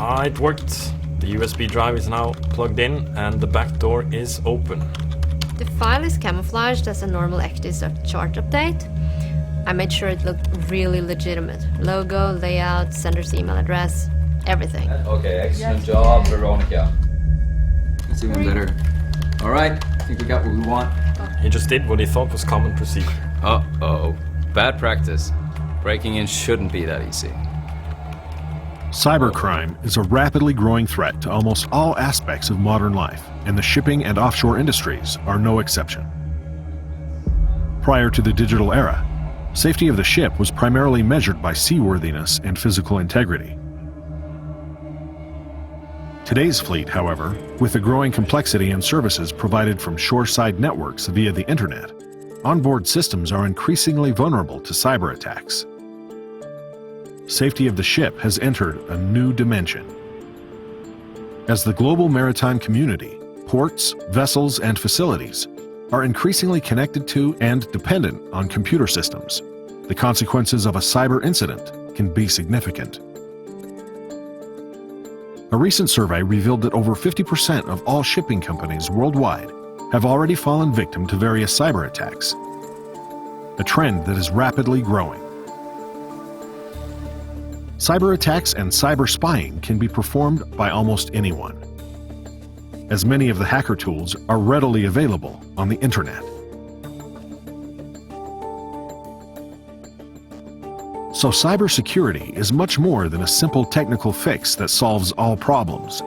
It worked. The USB drive is now plugged in and the back door is open. The file is camouflaged as a normal chart update. I made sure it looked really legitimate. Logo, layout, sender's email address, everything. Okay, excellent job, Veronica. That's even better. All right, I think we got what we want. He just did what he thought was common procedure. Uh-oh. Bad practice. Breaking in shouldn't be that easy. Cybercrime is a rapidly growing threat to almost all aspects of modern life, and the shipping and offshore industries are no exception. Prior to the digital era, safety of the ship was primarily measured by seaworthiness and physical integrity. Today's fleet, however, with the growing complexity and services provided from shoreside networks via the internet, onboard systems are increasingly vulnerable to cyber attacks. Safety of the ship has entered a new dimension. As the global maritime community, ports, vessels, and facilities are increasingly connected to and dependent on computer systems, the consequences of a cyber incident can be significant. A recent survey revealed that over 50% of all shipping companies worldwide have already fallen victim to various cyber attacks, a trend that is rapidly growing. Cyber attacks and cyber spying can be performed by almost anyone, as many of the hacker tools are readily available on the internet. So cybersecurity is much more than a simple technical fix that solves all problems.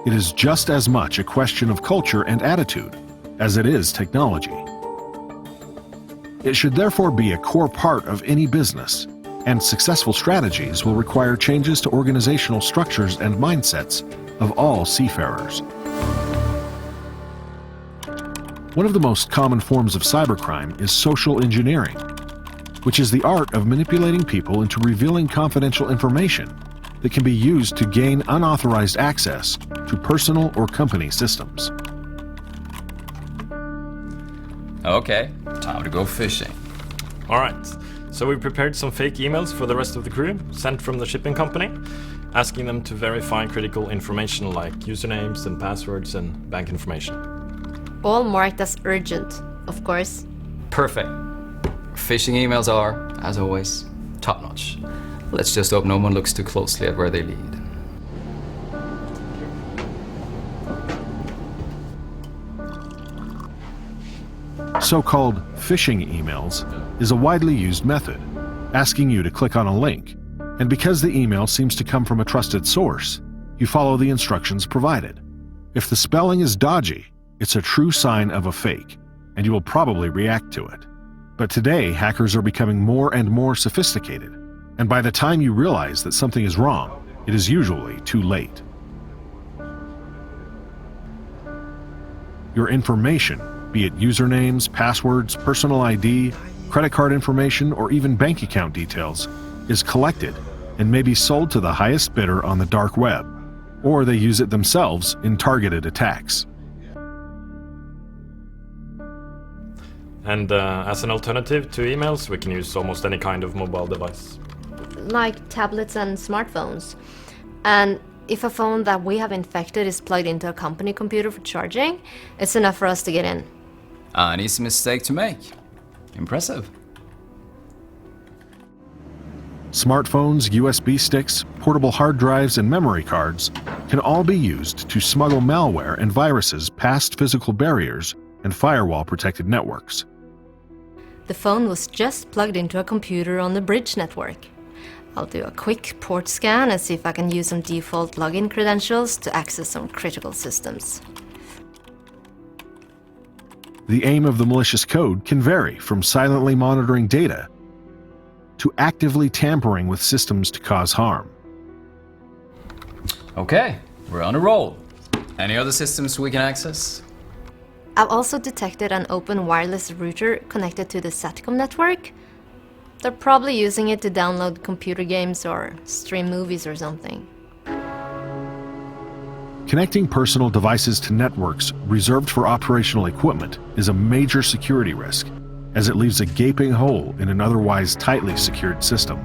It is just as much a question of culture and attitude as it is technology. It should therefore be a core part of any business, and successful strategies will require changes to organizational structures and mindsets of all seafarers. One of the most common forms of cybercrime is social engineering, which is the art of manipulating people into revealing confidential information that can be used to gain unauthorized access to personal or company systems. Okay, time to go fishing. All right. So we prepared some fake emails for the rest of the crew, sent from the shipping company, asking them to verify critical information like usernames and passwords and bank information. All marked as urgent, of course. Perfect. Phishing emails are, as always, top-notch. Let's just hope no one looks too closely at where they lead. So-called phishing emails is a widely used method, asking you to click on a link, and because the email seems to come from a trusted source, you follow the instructions provided. If the spelling is dodgy, it's a true sign of a fake, and you will probably react to it. But today, hackers are becoming more and more sophisticated, and by the time you realize that something is wrong, it is usually too late. Your information, be it usernames, passwords, personal ID, credit card information, or even bank account details, is collected and may be sold to the highest bidder on the dark web, or they use it themselves in targeted attacks. And as an alternative to emails, we can use almost any kind of mobile device. Like tablets and smartphones. And if a phone that we have infected is plugged into a company computer for charging, it's enough for us to get in. An easy mistake to make. Impressive. Smartphones, USB sticks, portable hard drives, and memory cards can all be used to smuggle malware and viruses past physical barriers and firewall-protected networks. The phone was just plugged into a computer on the bridge network. I'll do a quick port scan and see if I can use some default login credentials to access some critical systems. The aim of the malicious code can vary from silently monitoring data to actively tampering with systems to cause harm. Okay, we're on a roll. Any other systems we can access? I've also detected an open wireless router connected to the Satcom network. They're probably using it to download computer games or stream movies or something. Connecting personal devices to networks reserved for operational equipment is a major security risk, as it leaves a gaping hole in an otherwise tightly secured system.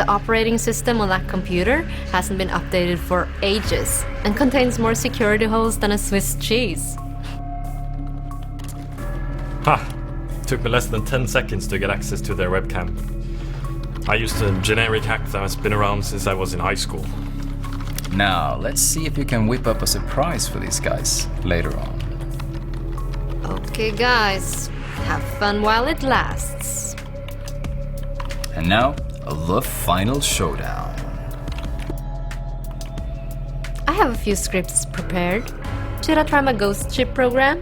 the operating system on that computer hasn't been updated for ages and contains more security holes than a Swiss cheese. Ha! Took me less than 10 seconds to get access to their webcam. I used a generic hack that has been around since I was in high school. Now, let's see if we can whip up a surprise for these guys later on. Okay, guys, have fun while it lasts. And now, the final showdown. I have a few scripts prepared. Should I try my ghost ship program?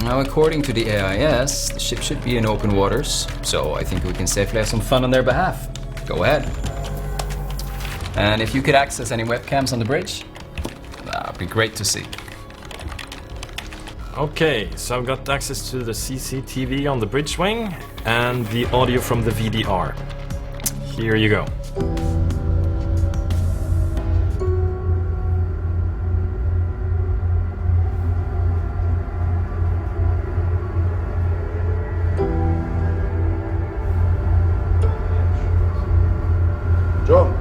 Now, according to the AIS, the ship should be in open waters, so I think we can safely have some fun on their behalf. Go ahead. And if you could access any webcams on the bridge, that'd be great to see. Okay, so I've got access to the CCTV on the bridge wing and the audio from the VDR. Here you go. John,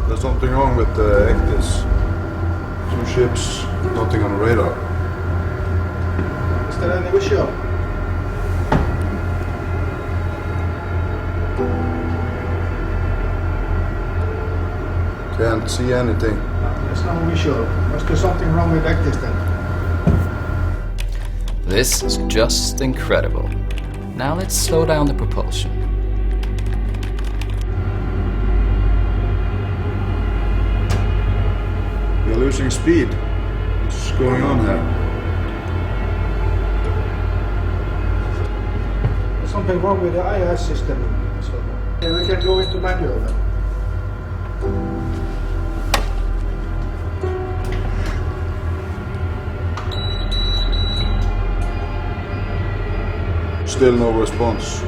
there's something wrong with the Ectis. 2 ships, nothing on radar. Is there any issue? Can't see anything. There's no issue. Was there something wrong with Ectis then? This is just incredible. Now let's slow down the propulsion. We're losing speed. What's going on here? There's something wrong with the IS system. So we can go into manual then. Still no response.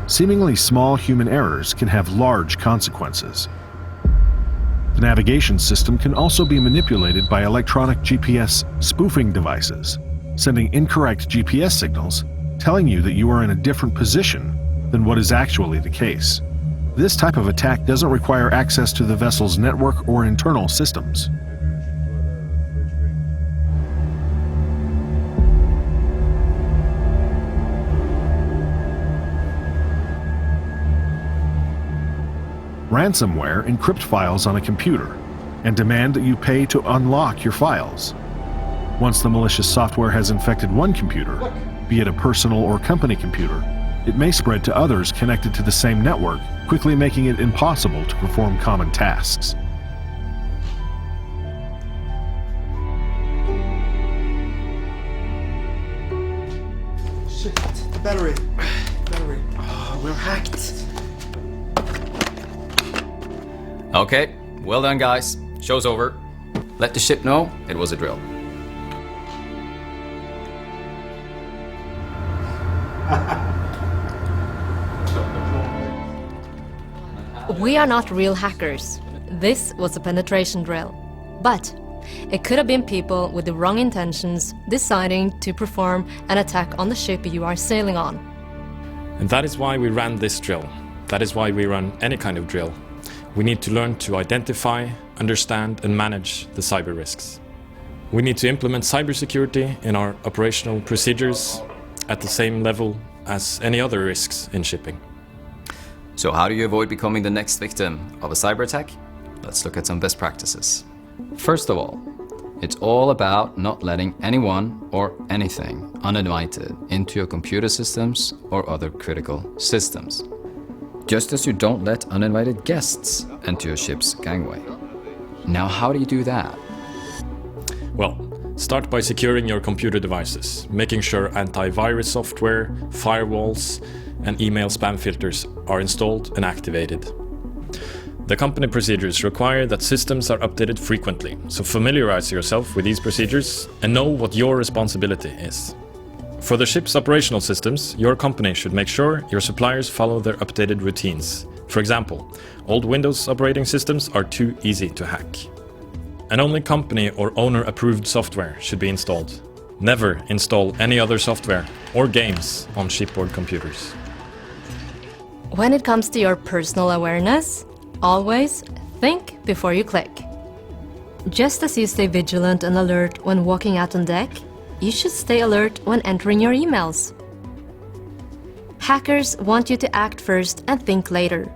Seemingly small human errors can have large consequences. The navigation system can also be manipulated by electronic GPS spoofing devices, sending incorrect GPS signals, telling you that you are in a different position than what is actually the case. This type of attack doesn't require access to the vessel's network or internal systems. Ransomware encrypt files on a computer and demand that you pay to unlock your files. Once the malicious software has infected one computer, be it a personal or company computer, it may spread to others connected to the same network, quickly making it impossible to perform common tasks. Shit, the battery. Oh, we're hacked. Okay, well done guys. Show's over. Let the ship know it was a drill. We are not real hackers. This was a penetration drill. But it could have been people with the wrong intentions deciding to perform an attack on the ship you are sailing on. And that is why we ran this drill. That is why we run any kind of drill. We need to learn to identify, understand, and manage the cyber risks. We need to implement cybersecurity in our operational procedures at the same level as any other risks in shipping. So how do you avoid becoming the next victim of a cyber attack? Let's look at some best practices. First of all, it's all about not letting anyone or anything uninvited into your computer systems or other critical systems. Just as you don't let uninvited guests enter your ship's gangway. Now, how do you do that? Well, start by securing your computer devices, making sure antivirus software, firewalls, and email spam filters are installed and activated. The company procedures require that systems are updated frequently, so familiarize yourself with these procedures and know what your responsibility is. For the ship's operational systems, your company should make sure your suppliers follow their updated routines. For example, old Windows operating systems are too easy to hack. And only company or owner-approved software should be installed. Never install any other software or games on shipboard computers. When it comes to your personal awareness, always think before you click. Just as you stay vigilant and alert when walking out on deck, you should stay alert when entering your emails. Hackers want you to act first and think later.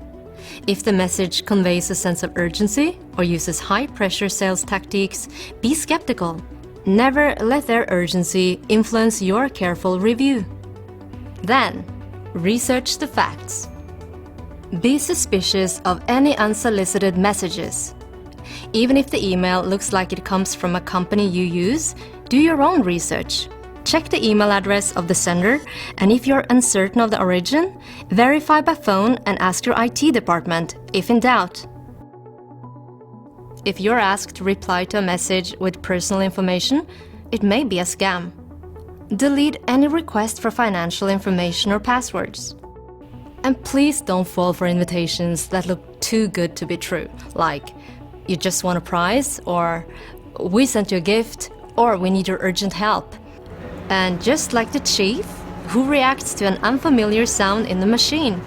If the message conveys a sense of urgency or uses high-pressure sales tactics, be skeptical. Never let their urgency influence your careful review. Then, research the facts. Be suspicious of any unsolicited messages. Even if the email looks like it comes from a company you use, do your own research. Check the email address of the sender, and if you're uncertain of the origin, verify by phone and ask your IT department if in doubt. If you're asked to reply to a message with personal information, it may be a scam. Delete any request for financial information or passwords. And please don't fall for invitations that look too good to be true, like you just want a prize, or we sent you a gift, or we need your urgent help. And just like the chief, who reacts to an unfamiliar sound in the machine,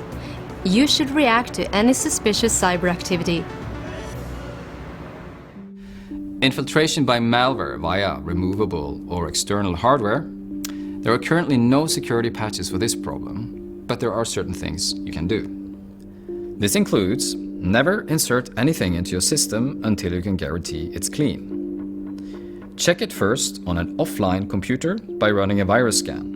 you should react to any suspicious cyber activity. Infiltration by malware via removable or external hardware. There are currently no security patches for this problem, but there are certain things you can do. This includes never insert anything into your system until you can guarantee it's clean. Check it first on an offline computer by running a virus scan.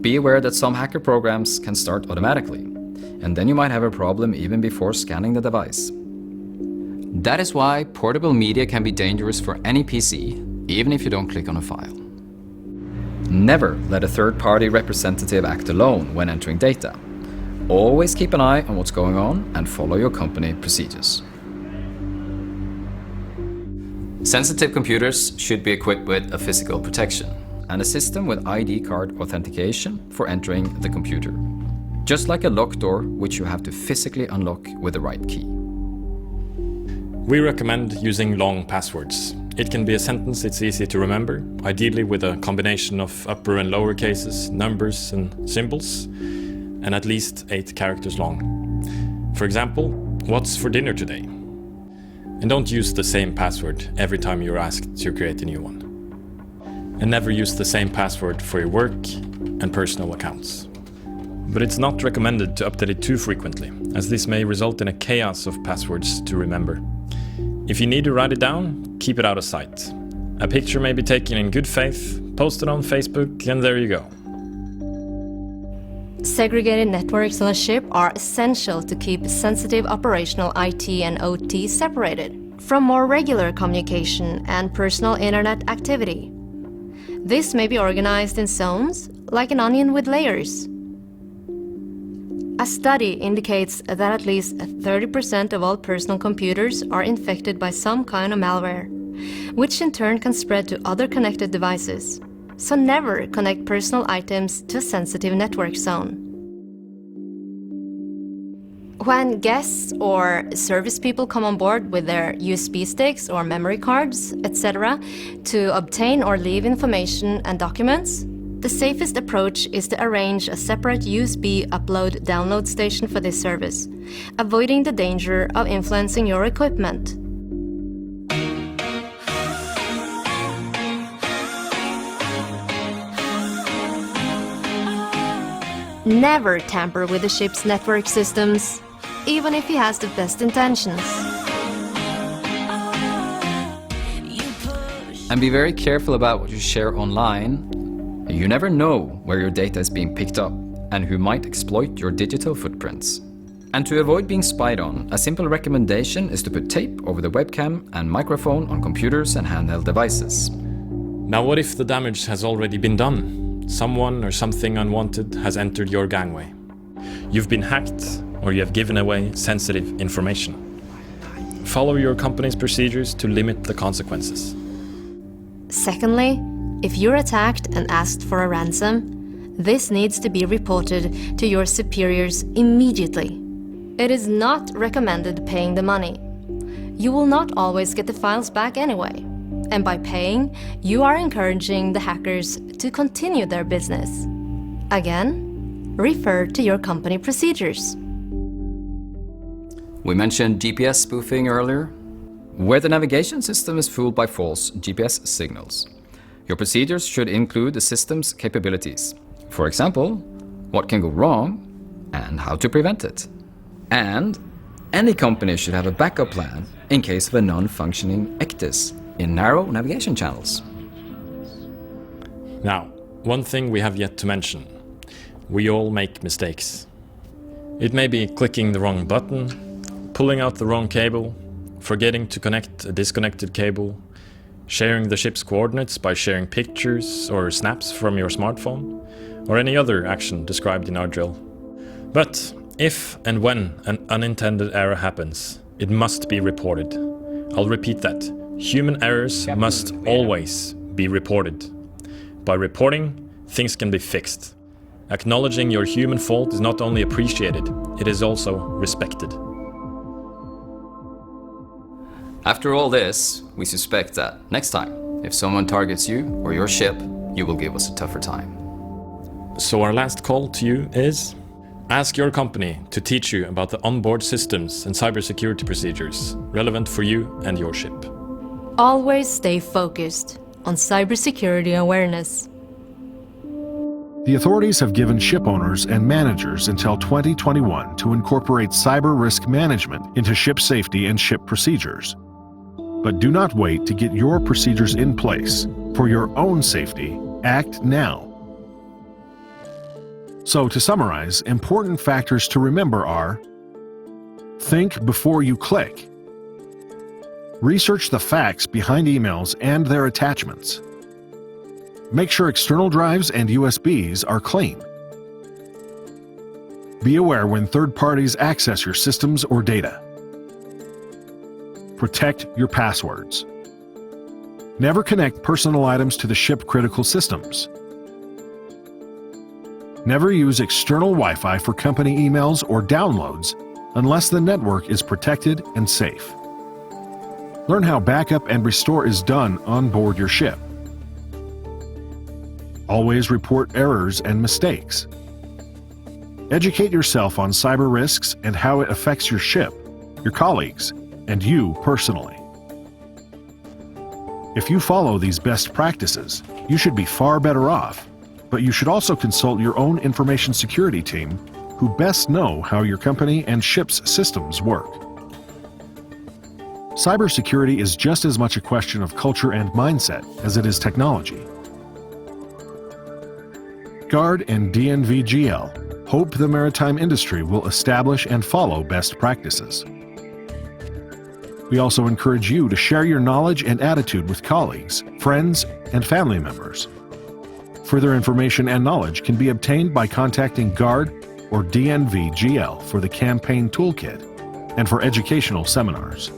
Be aware that some hacker programs can start automatically, and then you might have a problem even before scanning the device. That is why portable media can be dangerous for any PC, even if you don't click on a file. Never let a third-party representative act alone when entering data. Always keep an eye on what's going on and follow your company procedures. Sensitive computers should be equipped with a physical protection and a system with ID card authentication for entering the computer. Just like a locked door, which you have to physically unlock with the right key. We recommend using long passwords. It can be a sentence it's easy to remember, ideally with a combination of upper and lower cases, numbers and symbols, and at least 8 characters long. For example, what's for dinner today? And don't use the same password every time you're asked to create a new one. And never use the same password for your work and personal accounts. But it's not recommended to update it too frequently, as this may result in a chaos of passwords to remember. If you need to write it down, keep it out of sight. A picture may be taken in good faith, posted on Facebook, and there you go. Segregated networks on a ship are essential to keep sensitive operational IT and OT separated from more regular communication and personal internet activity. This may be organized in zones, like an onion with layers. A study indicates that at least 30% of all personal computers are infected by some kind of malware, which in turn can spread to other connected devices. So never connect personal items to a sensitive network zone. When guests or service people come on board with their USB sticks or memory cards, etc., to obtain or leave information and documents, the safest approach is to arrange a separate USB upload-download station for this service, avoiding the danger of influencing your equipment. Never tamper with the ship's network systems, even if he has the best intentions. And be very careful about what you share online. You never know where your data is being picked up and who might exploit your digital footprints. And to avoid being spied on, a simple recommendation is to put tape over the webcam and microphone on computers and handheld devices. Now what if the damage has already been done? Someone or something unwanted has entered your gangway. You've been hacked, or you have given away sensitive information. Follow your company's procedures to limit the consequences. Secondly, if you're attacked and asked for a ransom, this needs to be reported to your superiors immediately. It is not recommended paying the money. You will not always get the files back anyway, And by paying, you are encouraging the hackers to continue their business. Again, refer to your company procedures. We mentioned GPS spoofing earlier, where the navigation system is fooled by false GPS signals. Your procedures should include the system's capabilities. For example, what can go wrong and how to prevent it. And any company should have a backup plan in case of a non-functioning ECDIS in narrow navigation channels. Now, one thing we have yet to mention. We all make mistakes. It may be clicking the wrong button, pulling out the wrong cable, forgetting to connect a disconnected cable, sharing the ship's coordinates by sharing pictures or snaps from your smartphone, or any other action described in our drill. But if and when an unintended error happens, it must be reported. I'll repeat that. Human errors must always be reported. By reporting, things can be fixed. Acknowledging your human fault is not only appreciated, it is also respected. After all this, we suspect that next time, if someone targets you or your ship, you will give us a tougher time. So our last call to you is: ask your company to teach you about the onboard systems and cybersecurity procedures relevant for you and your ship. Always stay focused on cybersecurity awareness. The authorities have given ship owners and managers until 2021 to incorporate cyber risk management into ship safety and ship procedures. But do not wait to get your procedures in place. For your own safety, act now. So to summarize, important factors to remember are: think before you click. Research the facts behind emails and their attachments. Make sure external drives and USBs are clean. Be aware when third parties access your systems or data. Protect your passwords. Never connect personal items to the ship critical systems. Never use external Wi-Fi for company emails or downloads unless the network is protected and safe. Learn how backup and restore is done on board your ship. Always report errors and mistakes. Educate yourself on cyber risks and how it affects your ship, your colleagues, and you personally. If you follow these best practices, you should be far better off, but you should also consult your own information security team who best know how your company and ship's systems work. Cybersecurity is just as much a question of culture and mindset as it is technology. GARD and DNVGL hope the maritime industry will establish and follow best practices. We also encourage you to share your knowledge and attitude with colleagues, friends, and family members. Further information and knowledge can be obtained by contacting GARD or DNVGL for the campaign toolkit and for educational seminars.